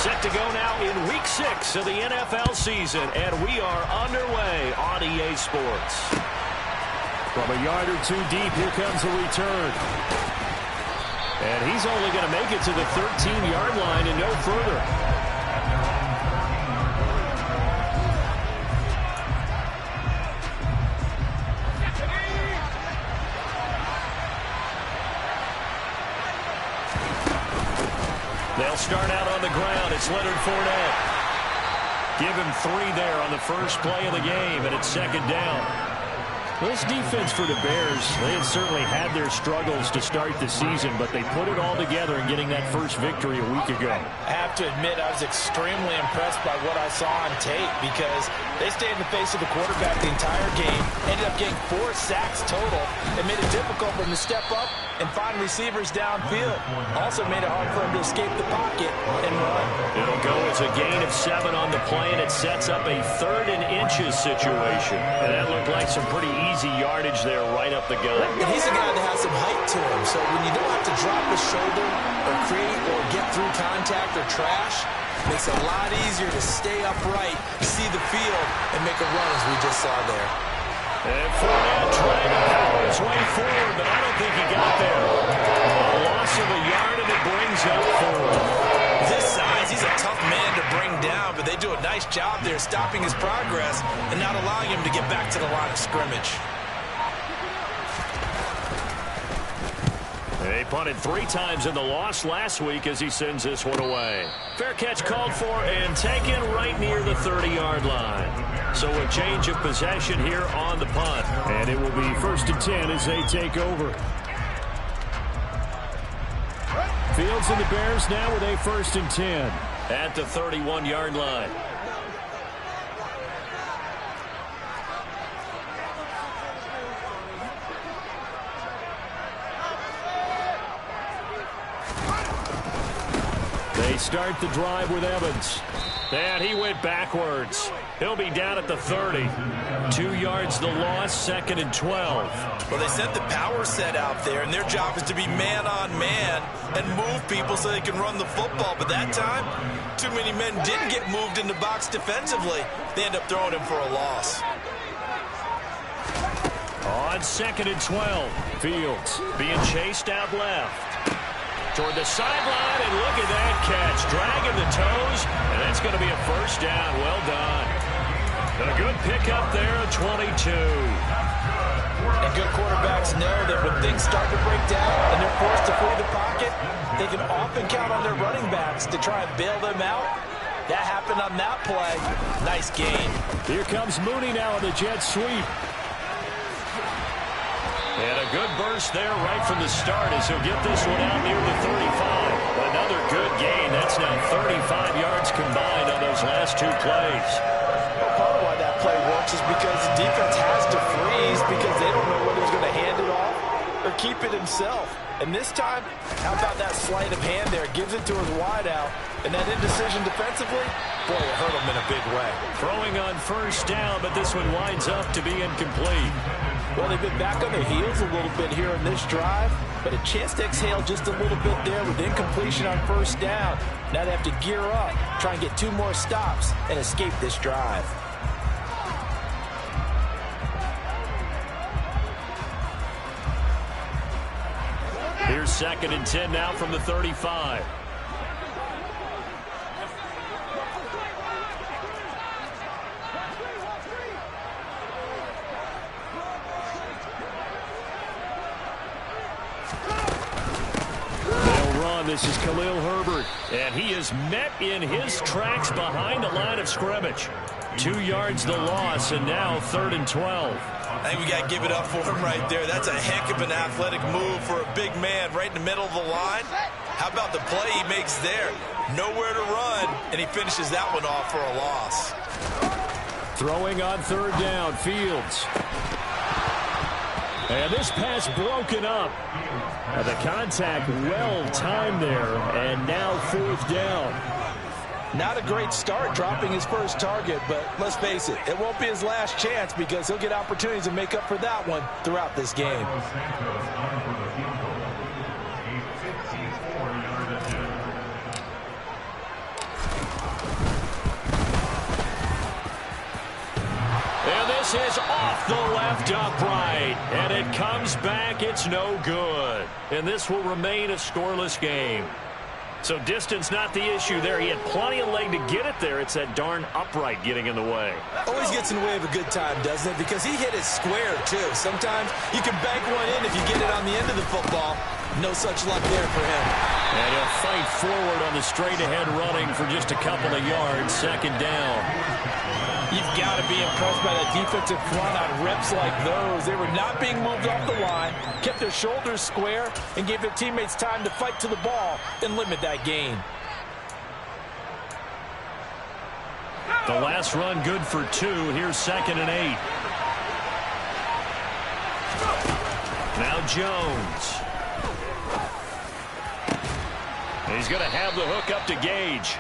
Set to go now in Week 6 of the NFL season, and we are underway on EA Sports. From a yard or two deep, here comes a return. And he's only going to make it to the 13-yard line and no further. They'll start out on the ground. It's Leonard Fournette. Give him 3 there on the first play of the game, and it's second down. This defense for the Bears, they had certainly had their struggles to start the season, but they put it all together in getting that first victory a week ago. I have to admit, I was extremely impressed by what I saw on tape because they stayed in the face of the quarterback the entire game, ended up getting 4 sacks total. It made it difficult for him to step up and find receivers downfield. Also made it hard for him to escape the pocket and run. It'll go as a gain of 7 on the play, and it sets up a 3rd and inches situation. And that looked like some pretty easy yardage there right up the gut. He's a guy that has some height to him, so when you don't have to drop his shoulder or create or get through contact or trash, it makes it a lot easier to stay upright, see the field, and make a run as we just saw there. And Fournette trying to power his way forward, but I don't think he got there. A loss of a yard, and it brings up 4. This size, he's a tough man to bring down, but they do a nice job there stopping his progress and not allowing him to get back to the line of scrimmage. They punted 3 times in the loss last week as he sends this one away. Fair catch called for and taken right near the 30-yard line. So a change of possession here on the punt. And it will be 1st and 10 as they take over. Fields and the Bears now with a 1st and 10. At the 31-yard line. They start the drive with Evans. And he went backwards. He'll be down at the 30. 2 yards the loss, 2nd and 12. Well, they sent the power set out there, and their job is to be man-on-man and move people so they can run the football. But that time, too many men didn't get moved in the box defensively. They end up throwing him for a loss. On 2nd and 12, Fields being chased out left. Toward the sideline, and look at that catch. Dragging the toes, and that's going to be a 1st down. Well done. A good pickup there at 22. And good quarterbacks know that when things start to break down and they're forced to flee the pocket, they can often count on their running backs to try and bail them out. That happened on that play. Nice gain. Here comes Mooney now on the jet sweep. And a good burst there right from the start as he'll get this one out near the 35. Another good gain. That's now 35 yards combined on those last 2 plays. Well, part of why that play works is because the defense has to freeze because they don't know whether he's going to hand it off or keep it himself. And this time, how about that sleight of hand there? Gives it to his wideout. And that indecision defensively, boy, it hurt him in a big way. Throwing on 1st down, but this one winds up to be incomplete. Well, they've been back on their heels a little bit here in this drive, but a chance to exhale just a little bit there with incompletion on 1st down. Now they have to gear up, try and get 2 more stops, and escape this drive. Here's 2nd and 10 now from the 35. This is Khalil Herbert. And he is met in his tracks behind the line of scrimmage. 2 yards the loss, and now 3rd and 12. I think we got to give it up for him right there. That's a heck of an athletic move for a big man right in the middle of the line. How about the play he makes there? Nowhere to run, and he finishes that one off for a loss. Throwing on 3rd down, Fields. And this pass broken up. The contact well timed there, and now 4th down. Not a great start dropping his first target, but let's face it, it won't be his last chance because he'll get opportunities to make up for that one throughout this game. This is off the left upright, and it comes back. It's no good. And this will remain a scoreless game. So distance not the issue there. He had plenty of leg to get it there. It's that darn upright getting in the way. Always gets in the way of a good time, doesn't it? Because he hit it square, too. Sometimes you can bank one in if you get it on the end of the football. No such luck there for him. And he'll fight forward on the straight-ahead running for just a couple of yards. Second down. You've got to be impressed by that defensive front on reps like those. They were not being moved off the line, kept their shoulders square, and gave their teammates time to fight to the ball and limit that gain. The last run good for 2. Here's 2nd and 8. Now Jones. He's going to have the hook up to Gage.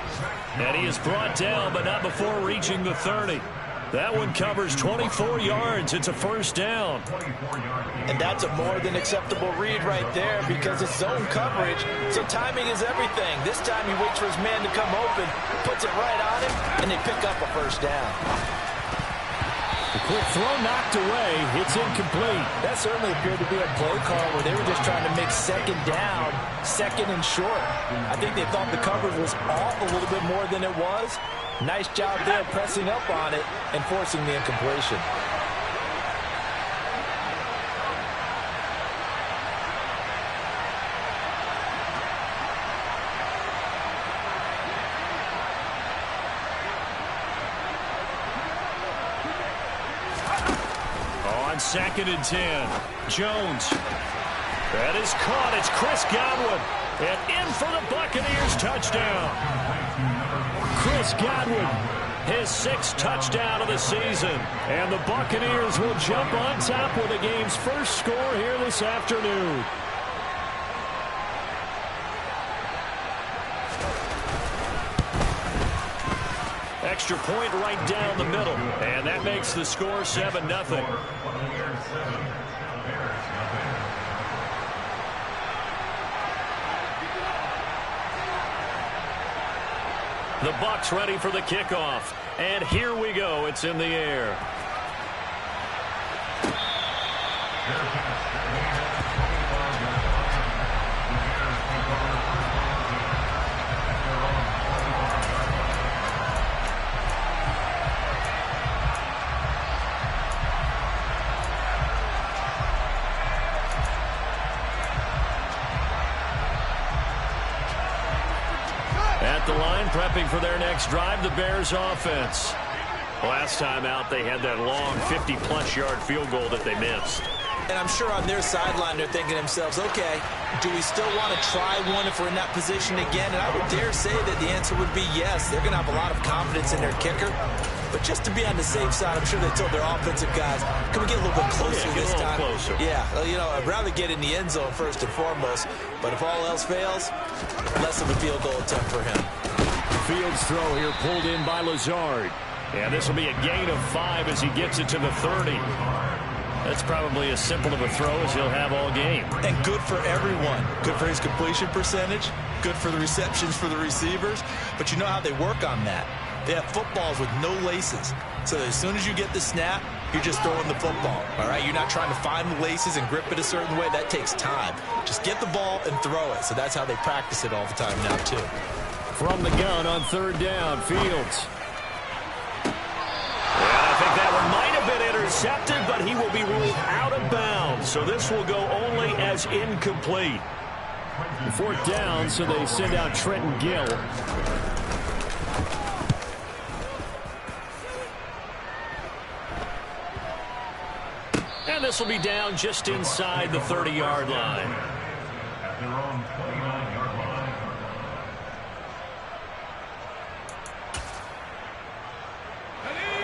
And he is brought down, but not before reaching the 30. That one covers 24 yards. It's a first down. And that's a more than acceptable read right there because it's zone coverage, so timing is everything. This time he waits for his man to come open, puts it right on him, and they pick up a first down. The quick throw knocked away. It's incomplete. That certainly appeared to be a play call where they were just trying to make second down, second and short. I think they thought the coverage was off a little bit more than it was. Nice job there pressing up on it and forcing the incompletion. On 2nd and 10, Jones. That is caught. It's Chris Godwin. And in for the Buccaneers touchdown. Chris Godwin, his 6th touchdown of the season. And the Buccaneers will jump on top with the game's first score here this afternoon. Extra point right down the middle. And that makes the score 7-0. The Bucs ready for the kickoff. And here we go. It's in the air. At the line, prepping for their next drive, the Bears offense. Last time out, they had that long 50-plus yard field goal that they missed. And I'm sure on their sideline, they're thinking to themselves, okay, do we still want to try one if we're in that position again? And I would dare say that the answer would be yes. They're going to have a lot of confidence in their kicker. But just to be on the safe side, I'm sure they told their offensive guys, can we get a little bit closer this time? Closer. Yeah, you know, I'd rather get in the end zone first and foremost. But if all else fails, less of a field goal attempt for him. Fields throw here pulled in by Lazard. And this will be a gain of 5 as he gets it to the 30. That's probably as simple of a throw as he'll have all game. And good for everyone. Good for his completion percentage. Good for the receptions for the receivers. But you know how they work on that. They have footballs with no laces. So as soon as you get the snap, you're just throwing the football. All right? You're not trying to find the laces and grip it a certain way. That takes time. Just get the ball and throw it. So that's how they practice it all the time now, too. From the gun on 3rd down, Fields. And I think that one might have been intercepted, but he will be ruled out of bounds. So this will go only as incomplete. 4th down, so they send out Trenton Gill. And this will be down just inside the 30-yard line. At their own 29-yard line.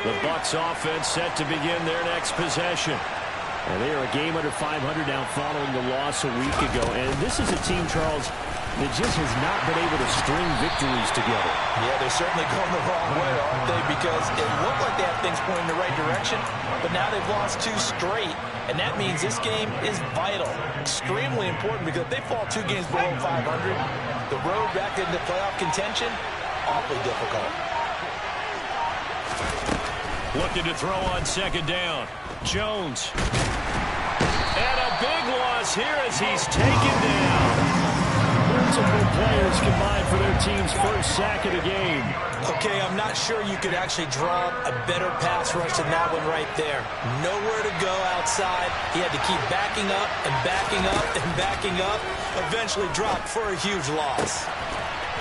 The Bucs offense set to begin their next possession. And they are a game under 500 now following the loss a week ago. And this is a team, Charles, that just has not been able to string victories together. Yeah, they're certainly going the wrong way, aren't they? Because it looked like they have things pointing in the right direction, but now they've lost 2 straight. And that means this game is vital, extremely important, because if they fall 2 games below 500, the road back into playoff contention, awfully difficult. Looking to throw on second down. Jones. And a big loss here as he's taken down. Multiple players combined for their team's first sack of the game. Okay, I'm not sure you could actually draw a better pass rush than that one right there. Nowhere to go outside. He had to keep backing up and backing up and backing up. Eventually dropped for a huge loss.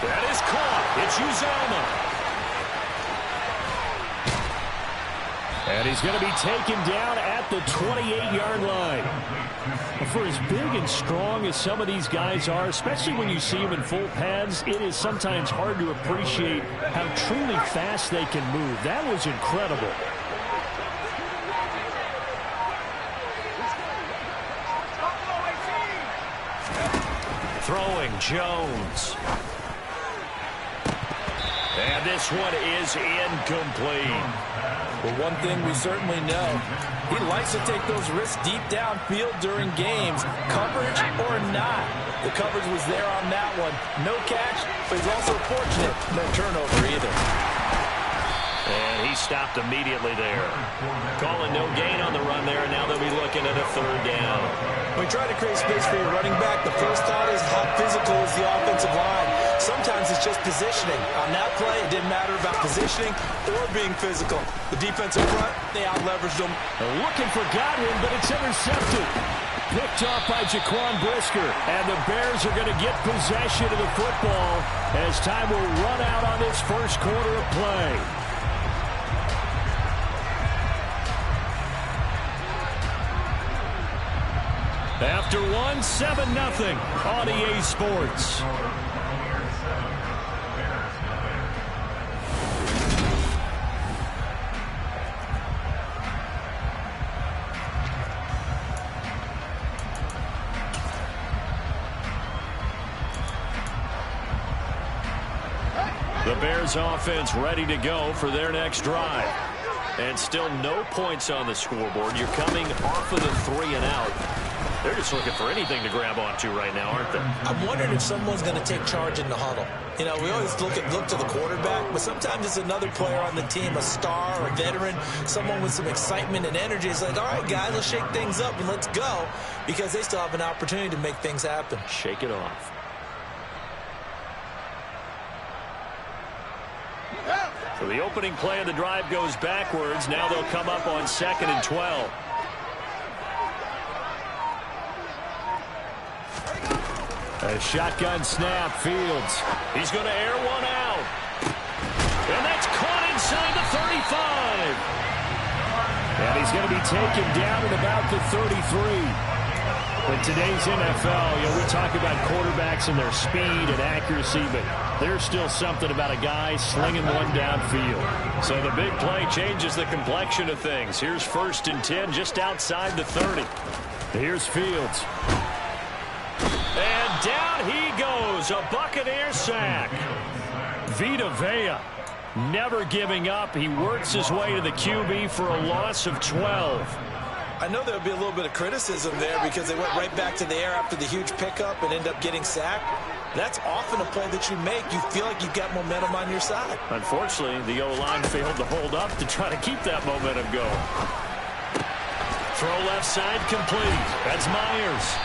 That is caught. It's Uzomah. And he's going to be taken down at the 28-yard line. For as big and strong as some of these guys are, especially when you see them in full pads, it is sometimes hard to appreciate how truly fast they can move. That was incredible. Throwing Jones. And this one is incomplete. Well, one thing we certainly know, he likes to take those risks deep downfield during games, coverage or not. The coverage was there on that one. No catch, but he's also fortunate. No turnover either. And he stopped immediately there. Calling no gain on the run there, and now they'll be looking at a third down. When you try to create space for your running back, the first thought is how physical is the offensive line. Sometimes it's just positioning. On that play, it didn't matter about positioning or being physical. The defensive front, they out-leveraged them. Looking for Godwin, but it's intercepted. Picked off by Jaquan Brisker. And the Bears are going to get possession of the football as time will run out on this first quarter of play. After one, 7-0 on EA Sports. The Bears offense ready to go for their next drive. And still no points on the scoreboard. You're coming off of the 3-and-out. They're just looking for anything to grab onto right now, aren't they? I'm wondering if someone's going to take charge in the huddle. You know, we always look to the quarterback, but sometimes it's another player on the team, a star, a veteran, someone with some excitement and energy. It's like, all right, guys, let's shake things up and let's go, because they still have an opportunity to make things happen. Shake it off. So the opening play of the drive goes backwards. Now they'll come up on 2nd and 12. A shotgun snap, Fields. He's going to air one out. And that's caught inside the 35. And he's going to be taken down at about the 33. In today's NFL, you know, we talk about quarterbacks and their speed and accuracy, but there's still something about a guy slinging one downfield. So the big play changes the complexion of things. Here's 1st and 10 just outside the 30. Here's Fields. And down he goes, a Buccaneer sack. Vita Vea never giving up. He works his way to the QB for a loss of 12. I know there'll be a little bit of criticism there because they went right back to the air after the huge pickup and end up getting sacked. That's often a play that you make. You feel like you've got momentum on your side. Unfortunately, the O-line failed to hold up to try to keep that momentum going. Throw left side complete. That's Myers.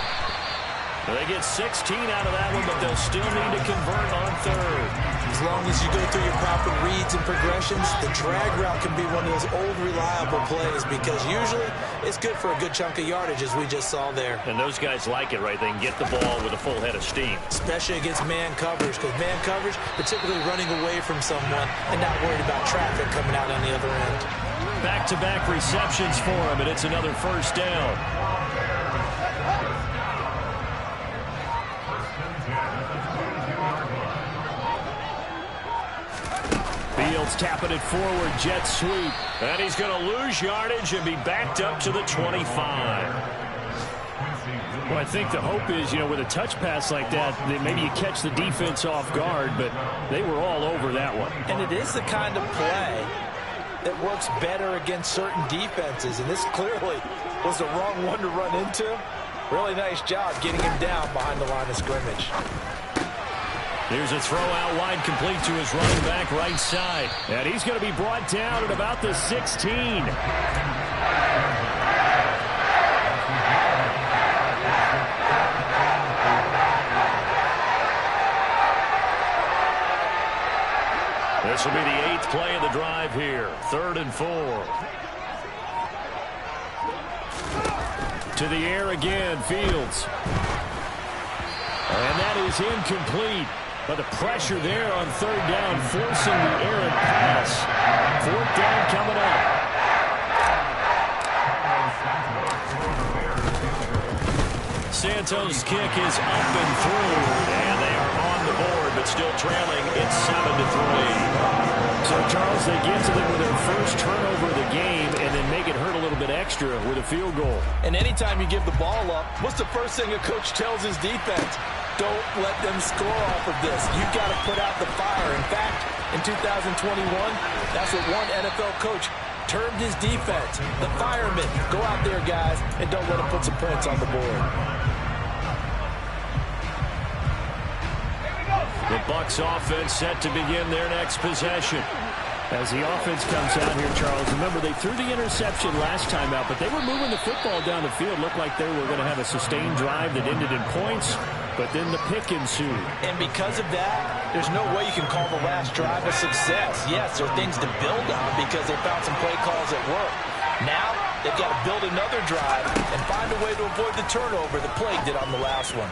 They get 16 out of that one, but they'll still need to convert on 3rd. As long as you go through your proper reads and progressions, the drag route can be one of those old reliable plays because usually it's good for a good chunk of yardage, as we just saw there. And those guys like it, right? They can get the ball with a full head of steam. Especially against man coverage, because man coverage, particularly running away from someone and not worried about traffic coming out on the other end. Back-to-back receptions for him, and it's another 1st down. Fields tapping it forward, jet sweep. And he's going to lose yardage and be backed up to the 25. Well, I think the hope is, you know, with a touch pass like that, that maybe you catch the defense off guard, but they were all over that one. And it is the kind of play that works better against certain defenses, and this clearly was the wrong one to run into. Really nice job getting him down behind the line of scrimmage. Here's a throw out wide, complete to his running back right side. And he's going to be brought down at about the 16. This will be the 8th play of the drive here. 3rd and 4. To the air again, Fields. And that is incomplete. But the pressure there on 3rd down, forcing the errant pass. 4th down coming up. Santos' kick is up and through. And they are on the board, but still trailing. It's 7-3. So, Charles, they get to them with their first turnover of the game and then make it hurt a little bit extra with a field goal. And anytime you give the ball up, what's the first thing a coach tells his defense? Don't let them score off of this. You've got to put out the fire. In fact, in 2021, that's what one NFL coach termed his defense. The firemen. Go out there, guys, and don't let them put some points on the board. The Bucs offense set to begin their next possession. As the offense comes out here, Charles, remember they threw the interception last time out, but they were moving the football down the field. Looked like they were going to have a sustained drive that ended in points, but then the pick ensued. And because of that, there's no way you can call the last drive a success. Yes, there are things to build on because they found some play calls at work. Now, they've got to build another drive and find a way to avoid the turnover that plagued it on the last one.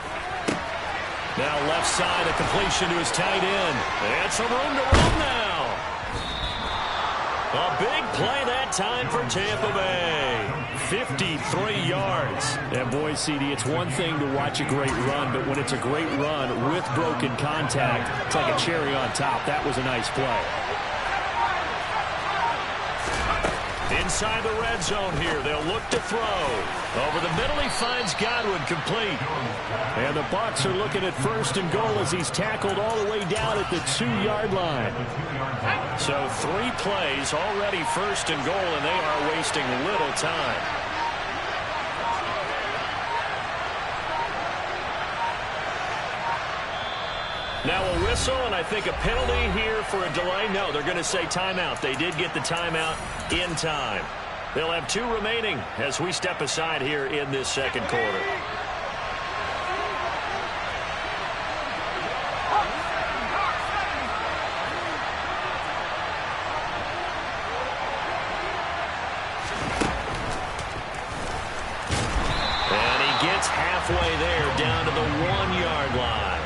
Now left side, a completion to his tight end. And some room to run now. A big play that time for Tampa Bay. 53 yards. And boy, CD, it's one thing to watch a great run, but when it's a great run with broken contact, it's like a cherry on top. That was a nice play. Inside the red zone here, they'll look to throw. Over the middle, he finds Godwin, complete. And the Bucs are looking at 1st and goal as he's tackled all the way down at the 2-yard line. So 3 plays already 1st and goal, and they are wasting little time. Now a whistle, and I think a penalty here for a delay. No, they're going to say timeout. They did get the timeout in time. They'll have 2 remaining as we step aside here in this 2nd quarter. And he gets halfway there, down to the 1-yard line.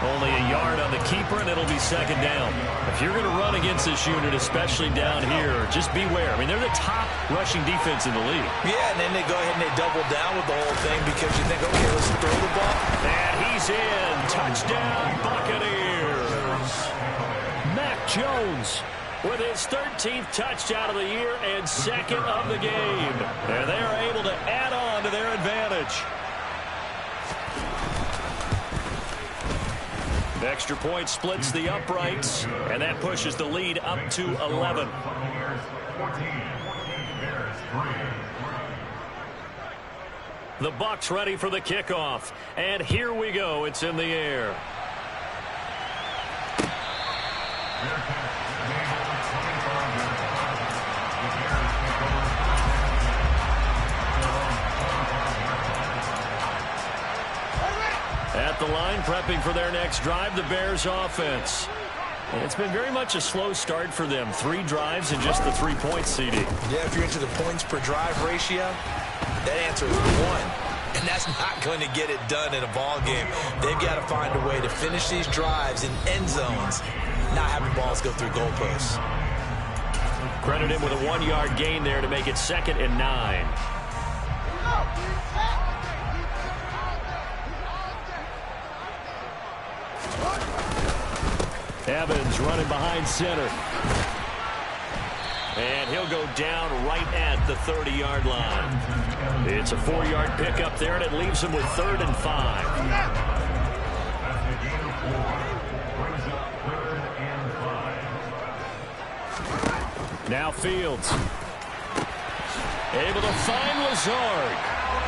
Only a yard on the keeper, and it'll be 2nd down. If you're going to run against this unit, especially down here, just beware. I mean, they're the top rushing defense in the league. Yeah, and then they go ahead and they double down with the whole thing because you think, okay, let's throw the ball. And he's in. Touchdown, Buccaneers. Mac Jones with his 13th touchdown of the year and 2nd of the game. And they are able to add on to their advantage. Extra point splits the uprights, and that pushes the lead up to 11. The Bucs ready for the kickoff, and here we go. It's in the air. At the line, prepping for their next drive, the Bears offense. And it's been very much a slow start for them. 3 drives and just the 3 points, CD. Yeah, if you're into the points per drive ratio, that answer is 1. And that's not going to get it done in a ball game. They've got to find a way to finish these drives in end zones, not having balls go through goalposts. Credit him with a 1-yard gain there to make it 2nd and 9. Evans running behind center. And he'll go down right at the 30-yard line. It's a 4-yard pickup there, and it leaves him with 3rd and 5. Now Fields. Able to find Lazard.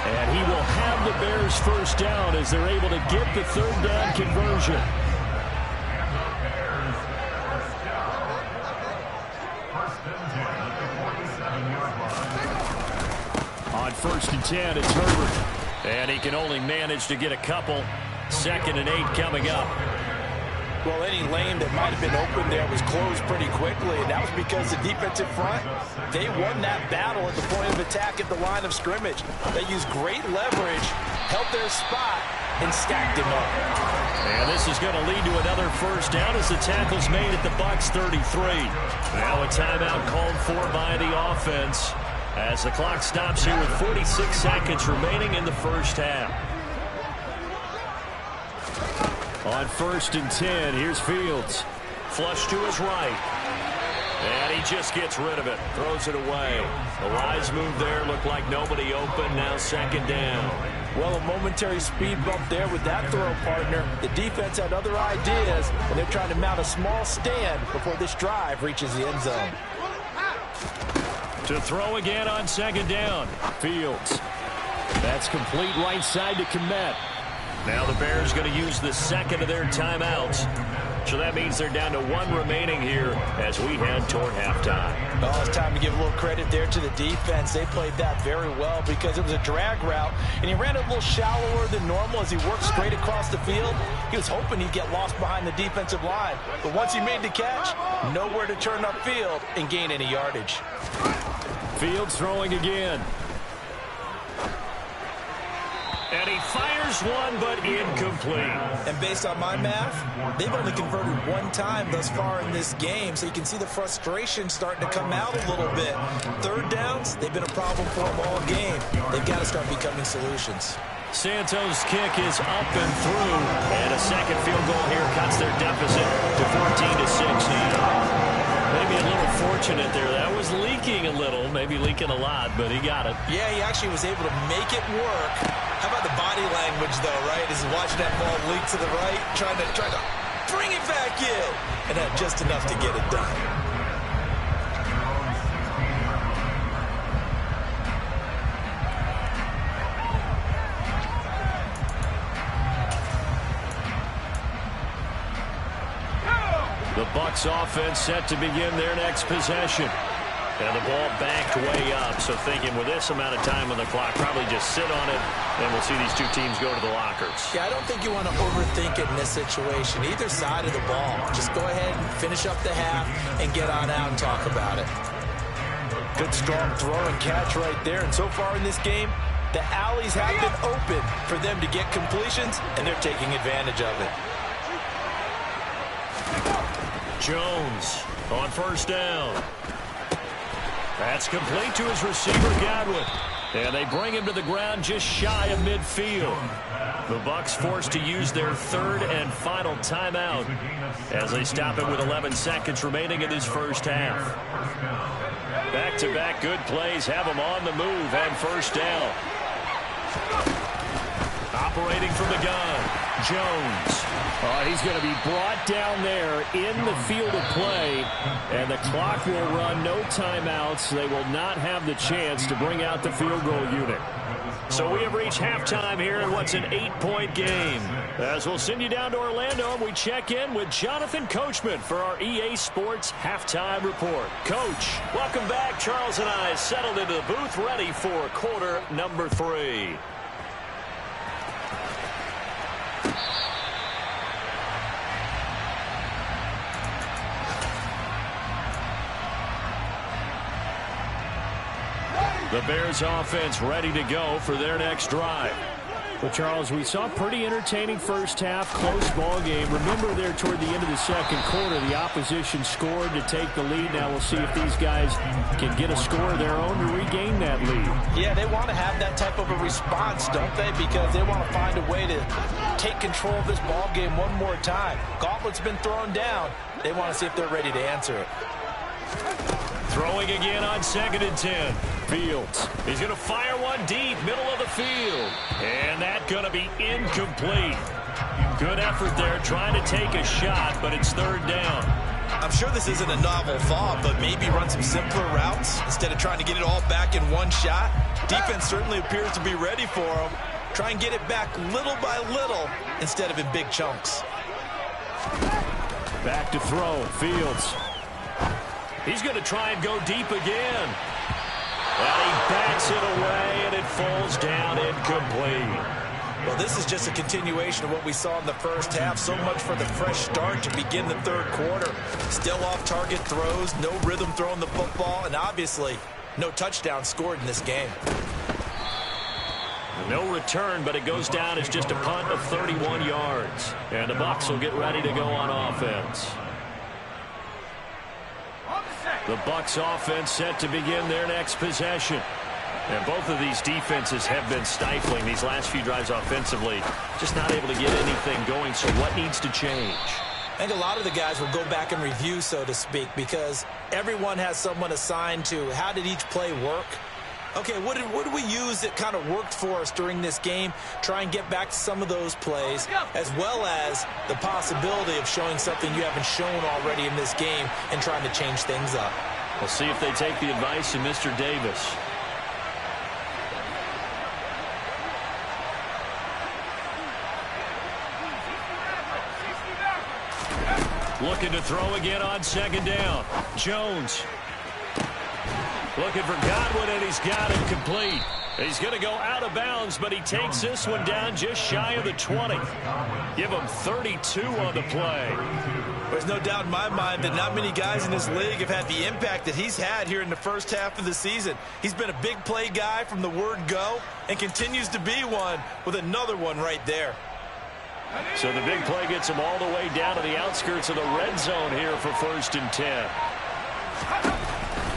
And he will have the Bears 1st down as they're able to get the 3rd down conversion. 10. It's Herbert. And he can only manage to get a couple. 2nd and 8 coming up. Well, any lane that might have been open there was closed pretty quickly, and that was because the defensive front, they won that battle at the point of attack at the line of scrimmage. They used great leverage, held their spot, and stacked him up. And this is going to lead to another first down as the tackle's made at the Bucs 33. Now a timeout called for by the offense as the clock stops here with 46 seconds remaining in the first half. On 1st and 10, here's Fields. Flush to his right. And he just gets rid of it. Throws it away. The wise move there. Looked like nobody open. Now 2nd down. Well, a momentary speed bump there with that throw, partner. The defense had other ideas, and they're trying to mount a small stand before this drive reaches the end zone. To throw again on 2nd down. Fields. That's complete right side to Kmet. Now the Bears going to use the 2nd of their timeouts. So that means they're down to 1 remaining here as we head toward halftime. Oh, it's time to give a little credit there to the defense. They played that very well because it was a drag route, and he ran a little shallower than normal as he worked straight across the field. He was hoping he'd get lost behind the defensive line, but once he made the catch, nowhere to turn upfield and gain any yardage. Fields throwing again. And he fires one, but incomplete. And based on my math, they've only converted 1 time thus far in this game, so you can see the frustration starting to come out a little bit. 3rd downs, they've been a problem for them all game. They've got to start becoming solutions. Santos' kick is up and through, and a 2nd field goal here cuts their deficit to 14-6. Maybe a little fortunate there. That was leaking a little, maybe leaking a lot, but he got it. Yeah, he actually was able to make it work. How about the body language, though, right? As he's watching that ball leak to the right, trying to bring it back in, and had just enough to get it done. The Bucs offense set to begin their next possession. And the ball backed way up, so thinking with this amount of time on the clock, probably just sit on it, and we'll see these two teams go to the lockers. Yeah, I don't think you want to overthink it in this situation. Either side of the ball. Just go ahead and finish up the half and get on out and talk about it. Good strong throw and catch right there. And so far in this game, the alleys have been open for them to get completions, and they're taking advantage of it. Jones on 1st down. That's complete to his receiver, Godwin. And they bring him to the ground just shy of midfield. The Bucs forced to use their 3rd and final timeout as they stop it with 11 seconds remaining in this first half. Back-to-back good plays have them on the move and 1st down. Operating from the gun, Jones. He's going to be brought down there in the field of play, and the clock will run, no timeouts. They will not have the chance to bring out the field goal unit. So we have reached halftime here in what's an 8-point game. As we'll send you down to Orlando, and we check in with Jonathan Coachman for our EA Sports Halftime Report. Coach, welcome back. Charles and I settled into the booth ready for quarter number 3. The Bears offense ready to go for their next drive. Well, Charles, we saw a pretty entertaining first half, close ball game. Remember there toward the end of the 2nd quarter, the opposition scored to take the lead. Now we'll see if these guys can get a score of their own to regain that lead. Yeah, they want to have that type of a response, don't they? Because they want to find a way to take control of this ball game one more time. Gauntlet's been thrown down. They want to see if they're ready to answer it. Throwing again on 2nd and 10. Fields. He's going to fire one deep, middle of the field. And that's going to be incomplete. Good effort there trying to take a shot, but it's 3rd down. I'm sure this isn't a novel thought, but maybe run some simpler routes instead of trying to get it all back in one shot. Defense certainly appears to be ready for them. Try and get it back little by little instead of in big chunks. Back to throw. Fields. He's going to try and go deep again. And he backs it away, and it falls down incomplete. Well, this is just a continuation of what we saw in the first half. So much for the fresh start to begin the third quarter. Still off-target throws, no rhythm throwing the football, and obviously no touchdown scored in this game. No return, but it goes down as just a punt of 31 yards. And the Bucs will get ready to go on offense. The Bucs offense set to begin their next possession. And both of these defenses have been stifling these last few drives offensively. Just not able to get anything going, so what needs to change? I think a lot of the guys will go back and review, so to speak, because everyone has someone assigned to how did each play work. Okay, what did we use that kind of worked for us during this game? Try and get back to some of those plays, as well as the possibility of showing something you haven't shown already in this game and trying to change things up. We'll see if they take the advice of Mr. Davis. Looking to throw again on second down. Jones. Looking for Godwin, and he's got it complete. He's going to go out of bounds, but he takes this one down just shy of the 20. Give him 32 on the play. There's no doubt in my mind that not many guys in this league have had the impact that he's had here in the first half of the season. He's been a big play guy from the word go and continues to be one with another one right there. So the big play gets him all the way down to the outskirts of the red zone here for 1st and 10.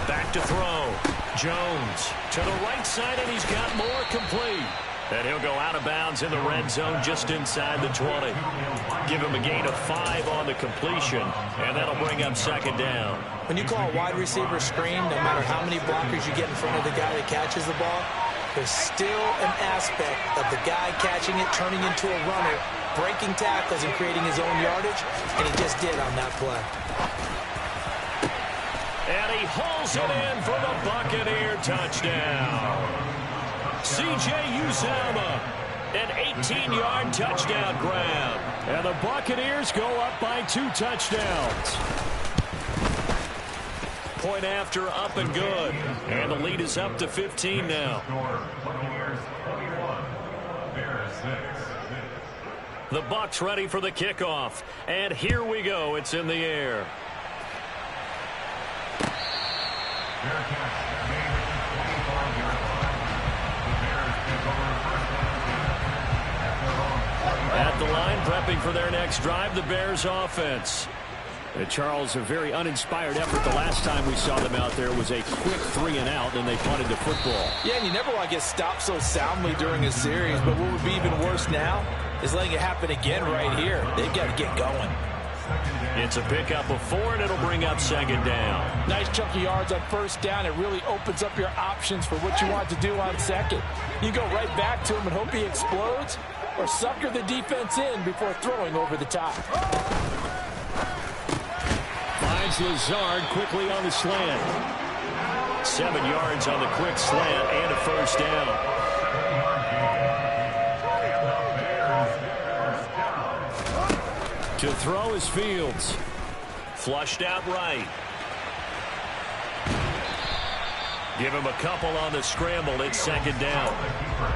Back to throw. Jones to the right side, and he's got more complete. And he'll go out of bounds in the red zone just inside the 20. Give him a gain of 5 on the completion, and that'll bring up second down. When you call a wide receiver screen, no matter how many blockers you get in front of the guy that catches the ball, there's still an aspect of the guy catching it, turning into a runner, breaking tackles and creating his own yardage, and he just did on that play. And he hauls it in for the Buccaneer touchdown. C.J. Uzomah, an 18-yard touchdown grab. And the Buccaneers go up by 2 touchdowns. Point after, up and good. And the lead is up to 15 now. The Bucs ready for the kickoff. And here we go. It's in the air. At the line, prepping for their next drive, the Bears offense. Charles, a very uninspired effort. The last time we saw them out there was a quick 3-and-out, and they punted the football. Yeah, and you never want to get stopped so soundly during a series, but what would be even worse now is letting it happen again right here. They've got to get going. It's a pickup of 4, and it'll bring up second down. Nice chunk of yards on first down. It really opens up your options for what you want to do on second. You go right back to him and hope he explodes, or sucker the defense in before throwing over the top. Finds Lazard quickly on the slant. 7 yards on the quick slant and a first down. To throw is Fields. Flushed out right. Give him a couple on the scramble. It's second down.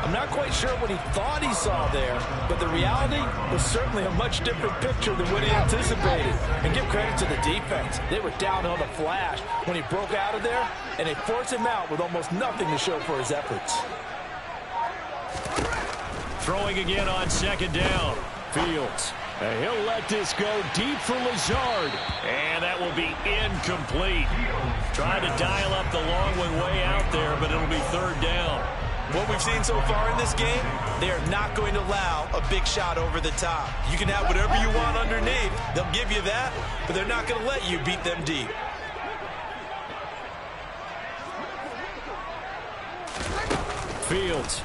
I'm not quite sure what he thought he saw there, but the reality was certainly a much different picture than what he anticipated. And give credit to the defense. They were down on the flash when he broke out of there, and they forced him out with almost nothing to show for his efforts. Throwing again on second down. Fields. And he'll let this go deep for Lazard. And that will be incomplete. Trying to dial up the long one way out there, but it'll be third down. What we've seen so far in this game, they are not going to allow a big shot over the top. You can have whatever you want underneath. They'll give you that, but they're not going to let you beat them deep. Fields.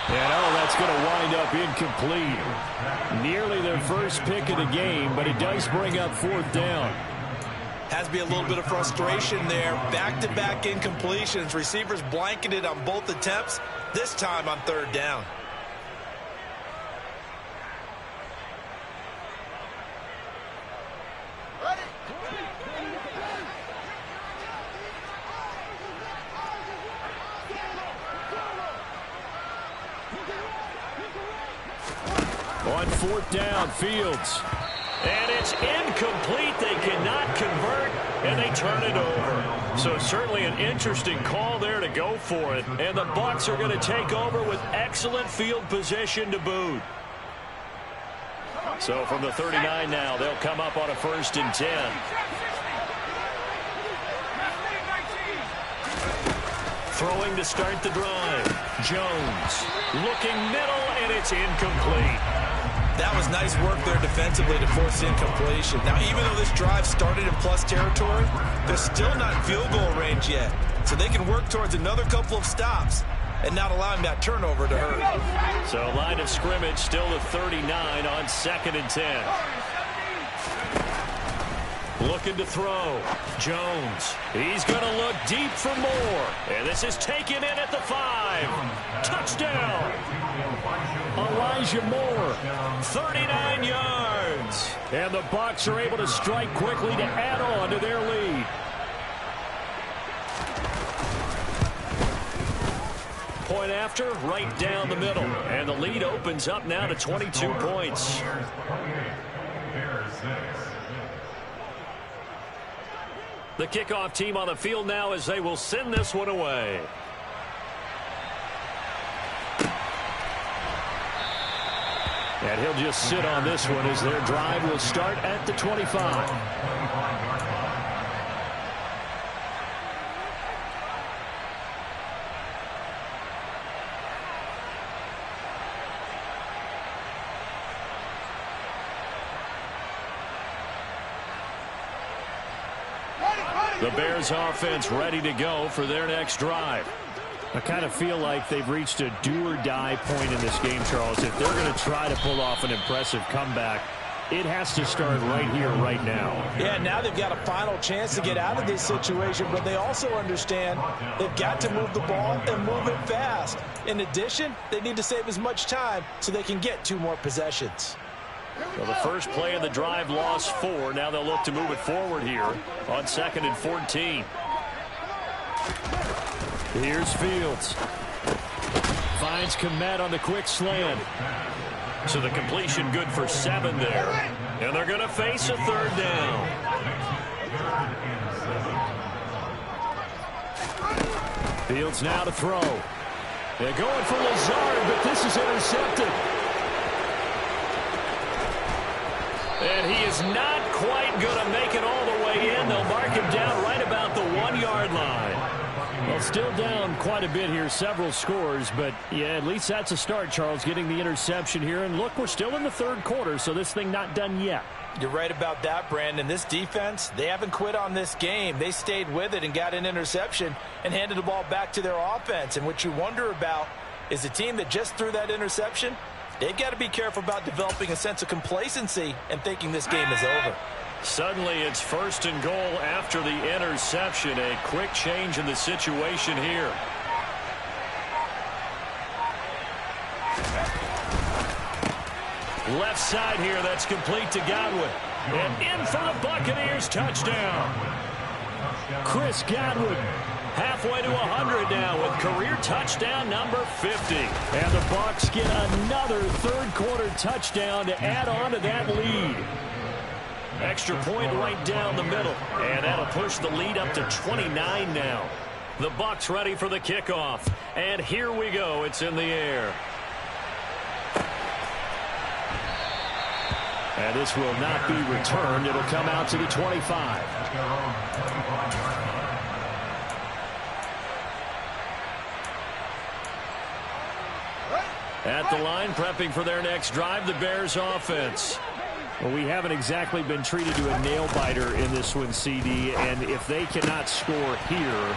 And that's going to wind up incomplete. Nearly their first pick of the game, but it does bring up 4th down. Has to be a little bit of frustration there. Back-to-back incompletions. Receivers blanketed on both attempts, this time on third down. 4th down, Fields. And it's incomplete. They cannot convert, and they turn it over. So certainly an interesting call there to go for it. And the Bucs are going to take over with excellent field position to boot. So from the 39 now, they'll come up on a 1st and 10. Throwing to start the drive. Jones looking middle, and it's incomplete. That was nice work there defensively to force incompletion. Now, even though this drive started in plus territory, they're still not in field goal range yet. So they can work towards another couple of stops and not allowing that turnover to hurt. So line of scrimmage still the 39 on 2nd and 10. Looking to throw. Jones. He's going to look deep for more. And this is taken in at the 5. Touchdown. Elijah Moore. 39 yards. And the Bucs are able to strike quickly to add on to their lead. Point after, right down the middle. And the lead opens up now to 22 points. The kickoff team on the field now as they will send this one away. And he'll just sit on this one as their drive will start at the 25. The Bears offense ready to go for their next drive. I kind of feel like they've reached a do-or-die point in this game, Charles. If they're going to try to pull off an impressive comeback, it has to start right here, right now. Yeah, now they've got a final chance to get out of this situation, but they also understand they've got to move the ball and move it fast. In addition, they need to save as much time so they can get 2 more possessions. Well, the first play of the drive lost 4. Now they'll look to move it forward here on 2nd and 14. Here's Fields. Finds Komet on the quick slant. So the completion good for 7 there. And they're going to face a 3rd down. Fields now to throw. They're going for Lazard, but this is intercepted. And he is not quite going to make it all the way in. They'll mark him down right about the 1-yard line. Well, still down quite a bit here, several scores, but yeah, at least that's a start, Charles, getting the interception here. And look, we're still in the 3rd quarter, so this thing not done yet. You're right about that, Brandon. This defense, they haven't quit on this game. They stayed with it and got an interception and handed the ball back to their offense. And what you wonder about is the team that just threw that interception, they've got to be careful about developing a sense of complacency and thinking this game is over. Suddenly it's 1st and goal after the interception. A quick change in the situation here. Left side here, that's complete to Godwin. And in for the Buccaneers, touchdown. Chris Godwin. Halfway to 100 now with career touchdown number 50. And the Bucs get another 3rd quarter touchdown to add on to that lead. Extra point right down the middle. And that'll push the lead up to 29 now. The Bucs ready for the kickoff. And here we go. It's in the air. And this will not be returned. It'll come out to the 25. At the line, prepping for their next drive, the Bears offense. Well, we haven't exactly been treated to a nail-biter in this one, CD, and if they cannot score here,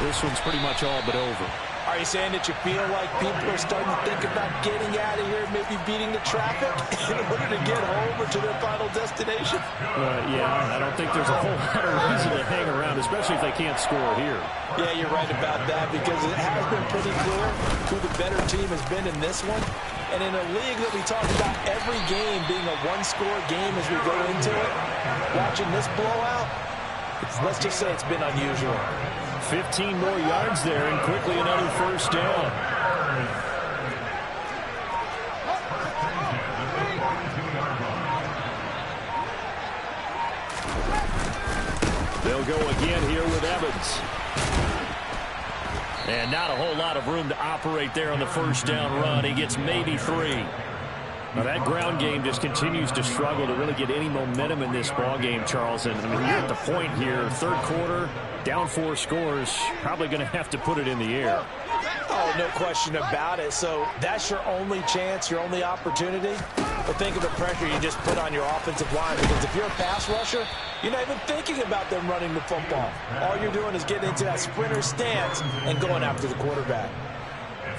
this one's pretty much all but over. Are you saying that you feel like people are starting to think about getting out of here, maybe beating the traffic in order to get home or to their final destination? Yeah, I don't think there's a whole lot of reason to hang around, especially if they can't score here. Yeah, you're right about that because it has been pretty clear who the better team has been in this one. And in a league that we talk about every game being a one-score game as we go into it, watching this blowout, let's just say it's been unusual. 15 more yards there and quickly another 1st down. They'll go again here with Evans. And not a whole lot of room to operate there on the first down run. He gets maybe 3. Now that ground game just continues to struggle to really get any momentum in this ball game, Charles. And I mean, you're at the point here, third quarter, down 4 scores, probably going to have to put it in the air. Oh, no question about it. So that's your only chance, your only opportunity. But think of the pressure you just put on your offensive line, because if you're a pass rusher, you're not even thinking about them running the football. All you're doing is getting into that sprinter stance and going after the quarterback.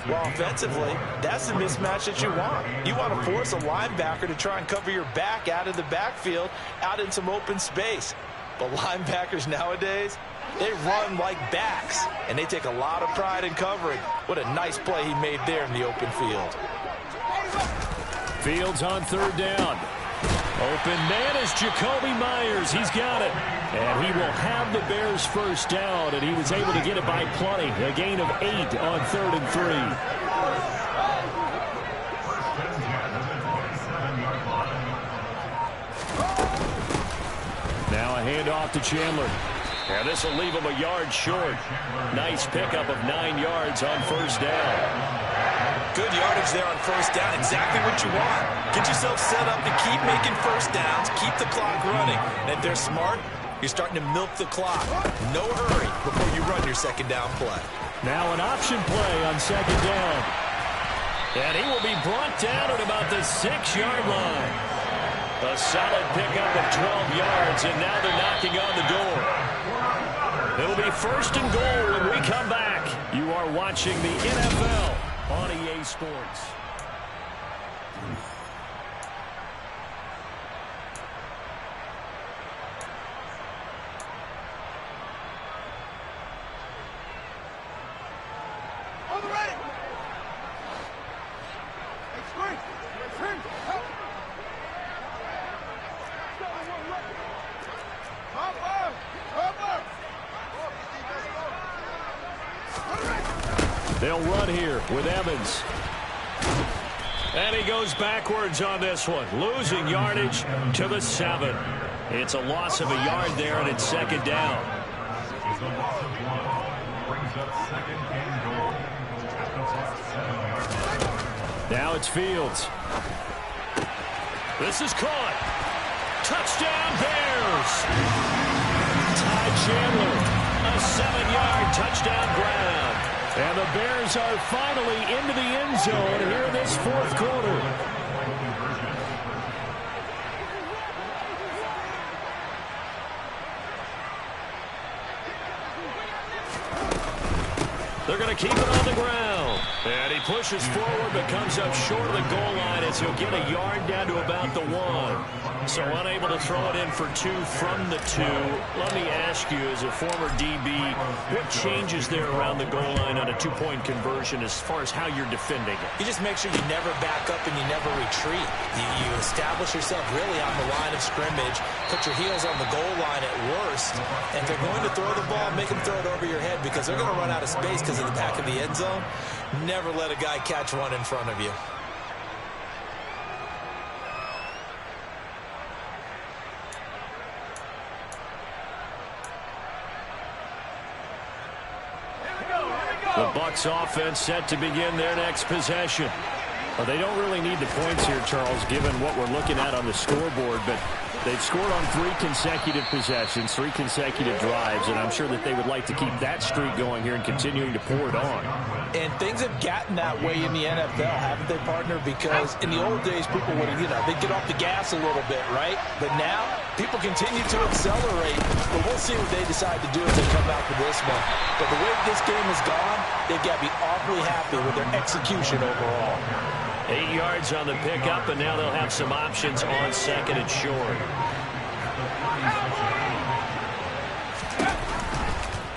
Well, offensively, that's the mismatch that you want. You want to force a linebacker to try and cover your back out of the backfield, out in some open space. But linebackers nowadays, they run like backs, and they take a lot of pride in covering. What a nice play he made there in the open field. Fields on third down. Open man is Jacoby Myers. He's got it. And he will have the Bears first down, and he was able to get it by plenty. A gain of 8 on 3rd and 3. Now a handoff to Chandler. And this will leave him a yard short. Nice pickup of 9 yards on first down. Good yardage there on first down. Exactly what you want. Get yourself set up to keep making first downs, keep the clock running. And if they're smart, you're starting to milk the clock. No hurry before you run your second down play. Now an option play on second down. And he will be brought down at about the 6-yard line. A solid pickup of 12 yards, and now they're knocking on the door. It'll be first and goal when we come back. You are watching the NFL on EA Sports. On the ready. They'll run here with Evans. And he goes backwards on this one, losing yardage to the 7. It's a loss of a yard there, and it's second down. Now it's Fields. This is caught. Touchdown Bears. Ty Chandler, a 7-yard touchdown grab. And the Bears are finally into the end zone here in this fourth quarter. They're going to keep it on the ground. And he pushes forward but comes up short of the goal line as he'll get a yard down to about the 1. So unable to throw it in for 2 from the 2. Let me ask you, as a former DB, what changes there around the goal line on a 2-point conversion as far as how you're defending it? You just make sure you never back up and you never retreat. You establish yourself really on the line of scrimmage, put your heels on the goal line at worst, and if they're going to throw the ball, make them throw it over your head, because they're going to run out of space because of the back of the end zone. Never let a guy catch one in front of you. The Bucs offense set to begin their next possession. Well, they don't really need the points here, Charles, given what we're looking at on the scoreboard, but they've scored on 3 consecutive possessions, 3 consecutive drives, and I'm sure that they would like to keep that streak going here and continuing to pour it on. And things have gotten that way in the NFL, haven't they, partner? Because in the old days, people would, they'd get off the gas a little bit, right? But now, people continue to accelerate, but we'll see what they decide to do as they come back to this one. But the way this game has gone, they've got to be awfully happy with their execution overall. 8 yards on the pickup, and now they'll have some options on second and short.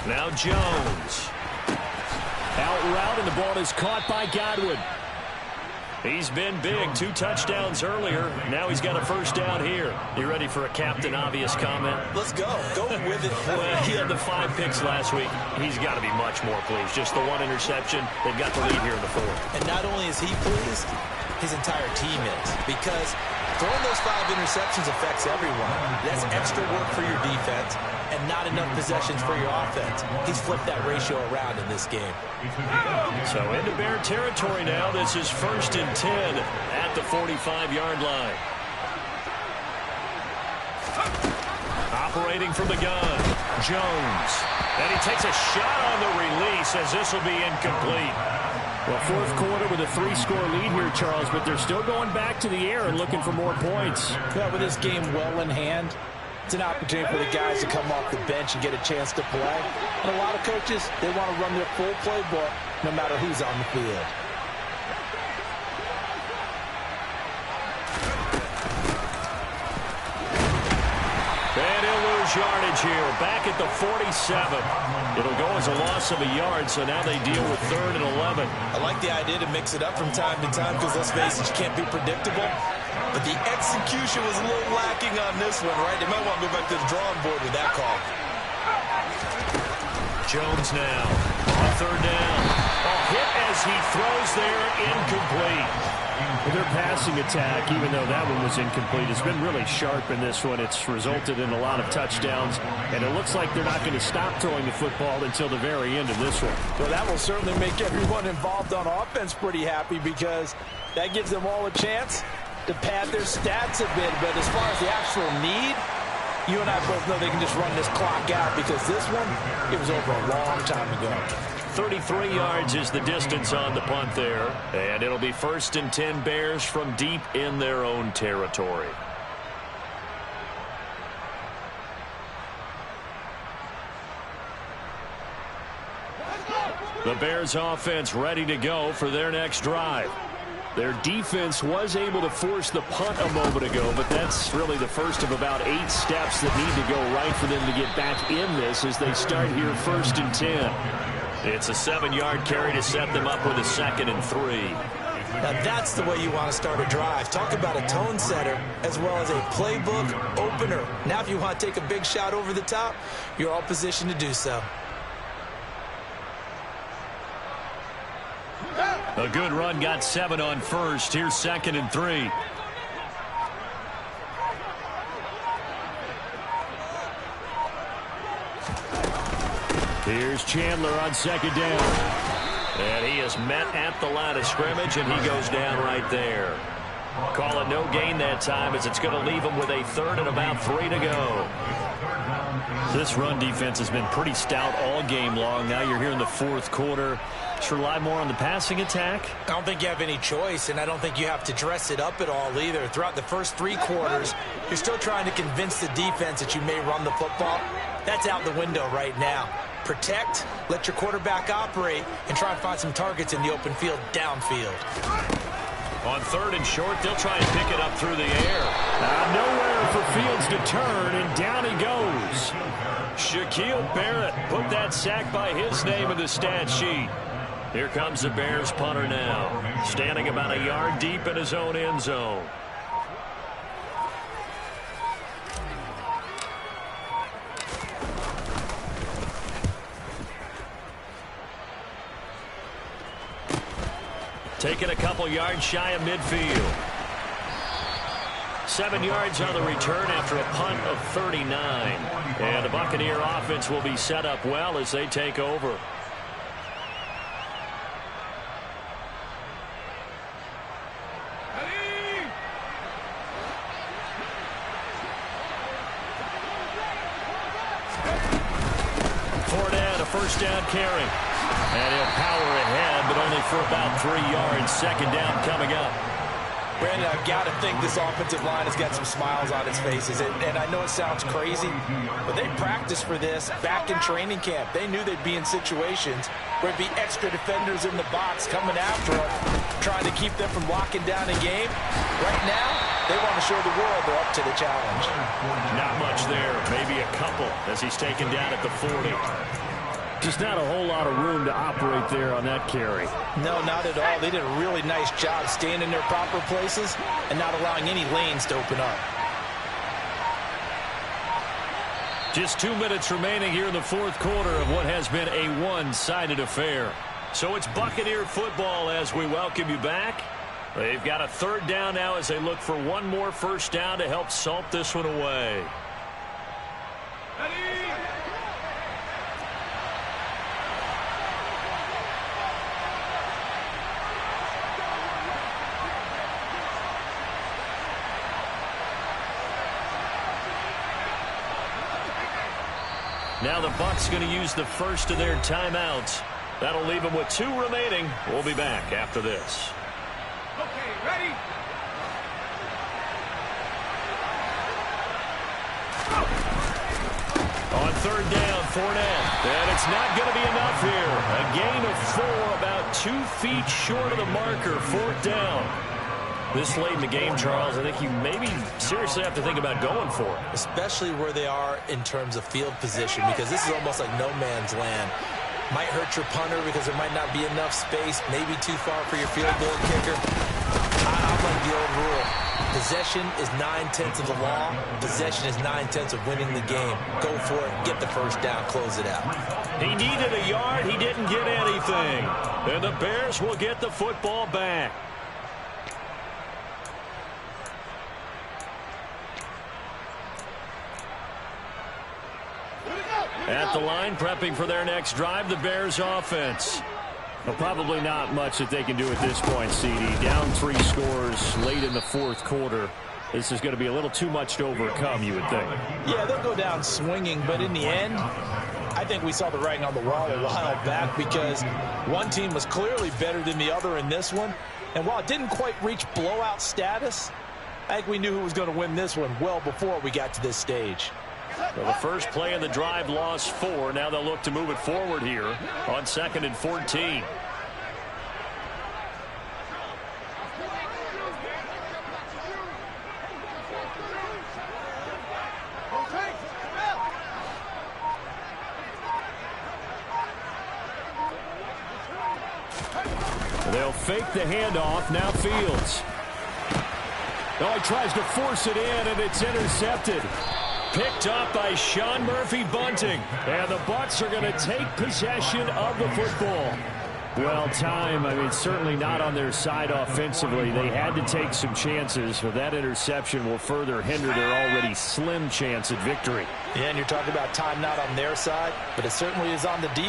Now Jones. Out route, and the ball is caught by Godwin. He's been big. 2 touchdowns earlier. Now he's got a first down here. You ready for a Captain Obvious comment? Let's go. Go with it. Well, he had the 5 picks last week. He's got to be much more pleased. Just the 1 interception. They've got the lead here in the 4th. And not only is he pleased, his entire team is. Because Throwing those 5 interceptions affects everyone. That's extra work for your defense and not enough possessions for your offense. He's flipped that ratio around in this game. So into Bear territory now. This is 1st and 10 at the 45-yard line. Operating from the gun, Jones. And he takes a shot on the release as this will be incomplete. Well, 4th quarter with a 3-score lead here, Charles, but they're still going back to the air and looking for more points. Yeah, with this game well in hand, it's an opportunity for the guys to come off the bench and get a chance to play. And a lot of coaches, they want to run their full playbook no matter who's on the field. And he'll lose yardage here, back at the 47. It'll go as a loss of a yard, so now they deal with 3rd and 11. I like the idea to mix it up from time to time because, let's face it, you can't be predictable. But the execution was a little lacking on this one, right? They might want to go back to the drawing board with that call. Jones now on 3rd down. A hit as he throws there, incomplete. Their passing attack, even though that one was incomplete, has been really sharp in this one. It's resulted in a lot of touchdowns, and it looks like they're not going to stop throwing the football until the very end of this one. Well, that will certainly make everyone involved on offense pretty happy because that gives them all a chance to pad their stats a bit. But as far as the actual need, you and I both know they can just run this clock out because this one, it was over a long time ago. 33 yards is the distance on the punt there. And it'll be 1st and 10 Bears from deep in their own territory. The Bears offense ready to go for their next drive. Their defense was able to force the punt a moment ago, but that's really the first of about 8 steps that need to go right for them to get back in this as they start here 1st and 10. It's a 7-yard carry to set them up with a 2nd and 3. Now that's the way you want to start a drive. Talk about a tone setter as well as a playbook opener. Now if you want to take a big shot over the top, you're all positioned to do so. A good run, got 7 on 1st. Here's 2nd and 3. Here's Chandler on 2nd down. And he is met at the line of scrimmage, and he goes down right there. Call it no gain that time as it's going to leave him with a 3rd and about 3 to go. This run defense has been pretty stout all game long. Now you're here in the 4th quarter. Should rely more on the passing attack? I don't think you have any choice, and I don't think you have to dress it up at all either. Throughout the first 3 quarters, you're still trying to convince the defense that you may run the football. That's out the window right now. Protect, let your quarterback operate, and try and find some targets in the open field downfield. On 3rd and short, they'll try and pick it up through the air. Nowhere for Fields to turn, and down he goes. Shaquille Barrett put that sack by his name in the stat sheet. Here comes the Bears punter now, standing about a yard deep in his own end zone. Taking a couple yards shy of midfield. 7 yards on the return after a punt of 39. And the Buccaneer offense will be set up well as they take over. Fournette, a 1st down carry. And he'll power ahead, but only for about 3 yards. 2nd down coming up. Brandon, I've got to think this offensive line has got some smiles on its faces. And I know it sounds crazy, but they practiced for this back in training camp. They knew they'd be in situations where it'd be extra defenders in the box coming after them, trying to keep them from locking down a game. Right now, they want to show the world they're up to the challenge. Not much there, maybe a couple as he's taken down at the 40. Just not a whole lot of room to operate there on that carry. No, not at all. They did a really nice job staying in their proper places and not allowing any lanes to open up. Just 2 minutes remaining here in the 4th quarter of what has been a one-sided affair. So it's Buccaneer football as we welcome you back. They've got a third down now as they look for one more first down to help salt this one away. Now the Bucs going to use the first of their timeouts. That'll leave them with 2 remaining. We'll be back after this. Okay, ready? On third down, Fournette. And it's not going to be enough here. A gain of 4, about 2 feet short of the marker. 4th down. This late in the game, Charles, I think you maybe seriously have to think about going for it. Especially where they are in terms of field position, because this is almost like no man's land. Might hurt your punter because there might not be enough space, maybe too far for your field goal kicker. I'm like the old rule. Possession is 9/10 of the law. Possession is 9/10 of winning the game. Go for it, get the first down, close it out. He needed a yard. He didn't get anything. And the Bears will get the football back. At the line, prepping for their next drive, the Bears offense. Well, probably not much that they can do at this point, CD. Down 3 scores late in the 4th quarter. This is going to be a little too much to overcome, you would think. Yeah, they'll go down swinging, but in the end, I think we saw the writing on the wall a while back because one team was clearly better than the other in this one. And while it didn't quite reach blowout status, I think we knew who was going to win this one well before we got to this stage. Well, the first play of the drive lost 4. Now they'll look to move it forward here on 2nd and 14. They'll fake the handoff. Now Fields. Oh, he tries to force it in, and it's intercepted. Picked up by Sean Murphy Bunting. And the Bucs are going to take possession of the football. Well, time, I mean, certainly not on their side offensively. They had to take some chances, but that interception will further hinder their already slim chance at victory. Yeah, and you're talking about time not on their side, but it certainly is on the defense.